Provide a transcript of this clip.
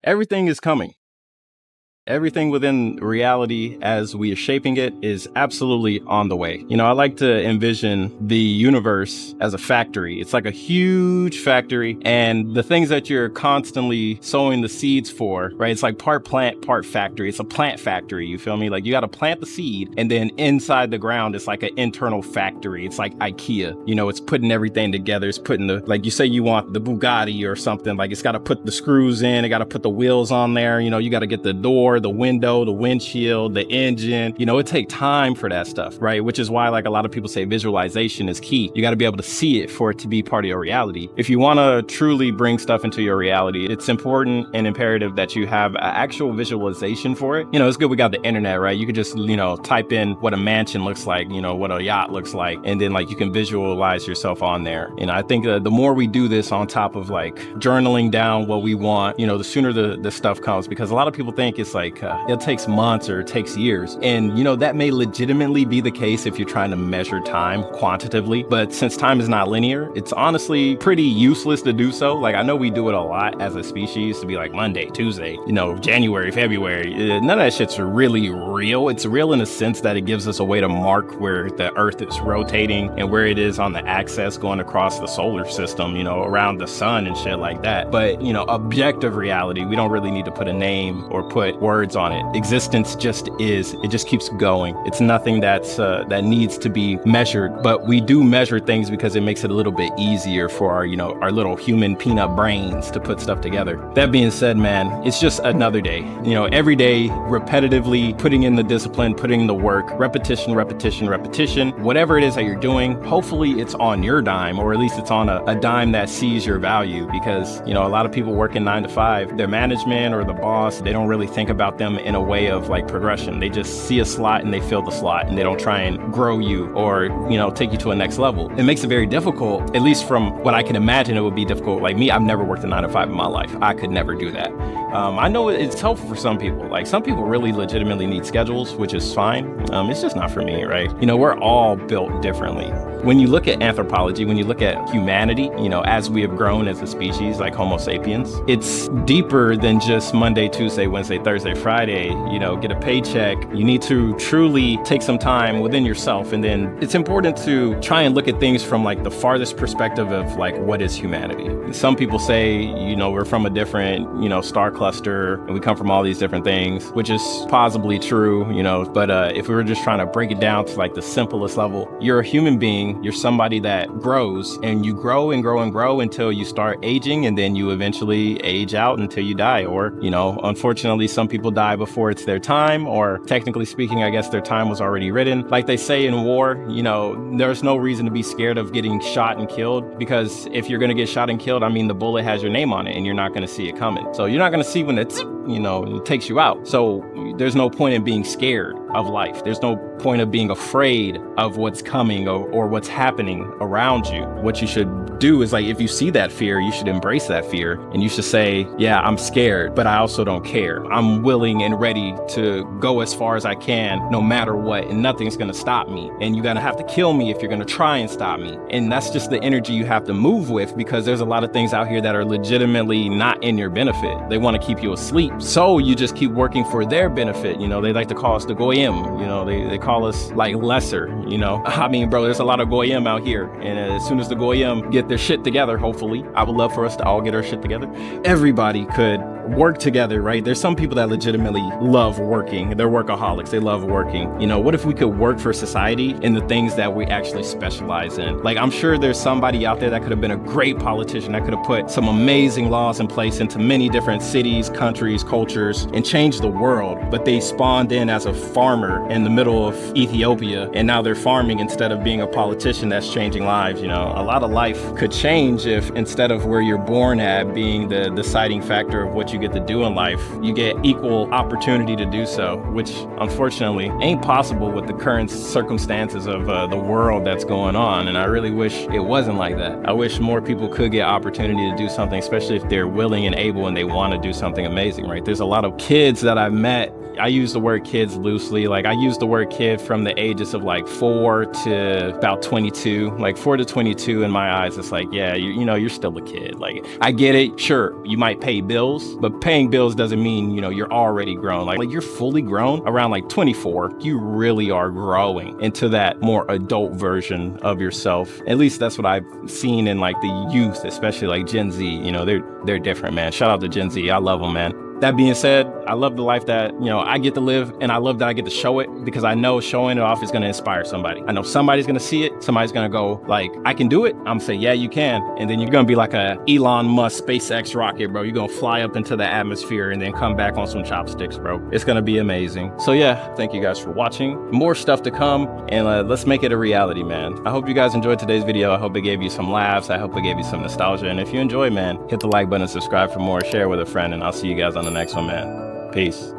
everything is coming. Everything within reality as we are shaping it is absolutely on the way. I like to envision the universe as a factory. It's like a huge factory, and the things that you're constantly sowing the seeds for, right? It's like part plant, part factory. It's a plant factory, you feel me? Like you got to plant the seed, and then inside the ground, it's like an internal factory. It's like IKEA, it's putting everything together. It's putting like you say you want the Bugatti or something, like it's got to put the screws in, it got to put the wheels on there, you got to get the door, the window, the windshield, the engine. It takes time for that stuff, right? Which is why like a lot of people say visualization is key. You got to be able to see it for it to be part of your reality. If you want to truly bring stuff into your reality, it's important and imperative that you have an actual visualization for it. It's good we got the internet, right? You could just, type in what a mansion looks like, what a yacht looks like, and then like you can visualize yourself on there. And I think the more we do this on top of like journaling down what we want, the sooner the stuff comes, because a lot of people think it's like, it takes months or it takes years. And, that may legitimately be the case if you're trying to measure time quantitatively. But since time is not linear, it's honestly pretty useless to do so. Like, I know we do it a lot as a species to be like Monday, Tuesday, January, February. None of that shit's really real. It's real in a sense that it gives us a way to mark where the Earth is rotating and where it is on the axis going across the solar system, around the sun and shit like that. But, objective reality, we don't really need to put a name or put words on it. Existence just is. It just keeps going. It's nothing that needs to be measured, but we do measure things because it makes it a little bit easier for our little human peanut brains to put stuff together. That being said, man, it's just another day. Every day, repetitively putting in the discipline, putting in the work, repetition, whatever it is that you're doing, hopefully it's on your dime, or at least it's on a dime that sees your value, because, a lot of people working 9 to 5, their management or the boss, they don't really think about them in a way of like progression. They just see a slot and they fill the slot, and they don't try and grow you or, take you to a next level. It makes it very difficult, at least from what I can imagine it would be difficult. Like me, I've never worked a 9 to 5 in my life. I could never do that. I know it's helpful for some people. Like some people really legitimately need schedules, which is fine. It's just not for me, right? We're all built differently. When you look at anthropology, when you look at humanity, as we have grown as a species, like Homo sapiens, it's deeper than just Monday, Tuesday, Wednesday, Thursday, Friday, get a paycheck. You need to truly take some time within yourself. And then it's important to try and look at things from like the farthest perspective of like, what is humanity? Some people say, we're from a different, star cluster, and we come from all these different things, which is possibly true, but if we were just trying to break it down to like the simplest level, you're a human being. You're somebody that grows, and you grow and grow and grow until you start aging, and then you eventually age out until you die. Or, unfortunately, some people die before it's their time, or technically speaking, I guess their time was already written. Like they say in war, there's no reason to be scared of getting shot and killed, because if you're going to get shot and killed, the bullet has your name on it, and you're not going to see it coming. So you're not going to see when it takes you out. So there's no point in being scared of life. There's no point of being afraid of what's coming or what's happening around you. What you should do is, like, if you see that fear, you should embrace that fear, and you should say, yeah, I'm scared, but I also don't care. I'm willing and ready to go as far as I can, no matter what, and nothing's gonna stop me. And you're gonna have to kill me if you're gonna try and stop me. And that's just the energy you have to move with, because there's a lot of things out here that are legitimately not in your benefit. They want to keep you asleep. So you just keep working for their benefit. They like to call us the goyim. They call us like lesser, bro, there's a lot of goyim out here. And as soon as the goyim get their shit together, hopefully, I would love for us to all get our shit together. Everybody could work together, right? There's some people that legitimately love working. They're workaholics. They love working. What if we could work for society in the things that we actually specialize in? Like, I'm sure there's somebody out there that could have been a great politician, that could have put some amazing laws in place into many different cities, countries, cultures, and changed the world. But they spawned in as a farmer in the middle of Ethiopia, and now they're farming instead of being a politician that's changing lives. A lot of life could change if, instead of where you're born at being the deciding factor of what you get to do in life, you get equal opportunity to do so, which unfortunately ain't possible with the current circumstances of the world that's going on. And I really wish it wasn't like that. I wish more people could get opportunity to do something, especially if they're willing and able and they want to do something amazing, right? There's a lot of kids that I've met I use the word kids loosely. Like I use the word kid from the ages of like 4 to about 22. Like 4 to 22 in my eyes, it's like, yeah, you know, you're still a kid. Like I get it. Sure, you might pay bills, but paying bills doesn't mean, you know, you're already grown. Like you're fully grown around like 24. You really are growing into that more adult version of yourself. At least that's what I've seen in like the youth, especially like Gen Z. You know, they're different, man. Shout out to Gen Z. I love them, man. That being said, I love the life that, you know, I get to live, and I love that I get to show it, because I know showing it off is going to inspire somebody. I know somebody's going to see it. Somebody's going to go like, I can do it. I'm going to say, yeah, you can. And then you're going to be like a Elon Musk SpaceX rocket, bro. You're going to fly up into the atmosphere and then come back on some chopsticks, bro. It's going to be amazing. So yeah, thank you guys for watching. More stuff to come, and let's make it a reality, man. I hope you guys enjoyed today's video. I hope it gave you some laughs. I hope it gave you some nostalgia. And if you enjoy, man, hit the like button, subscribe for more, share with a friend, and I'll see you guys on the next one, man. Peace.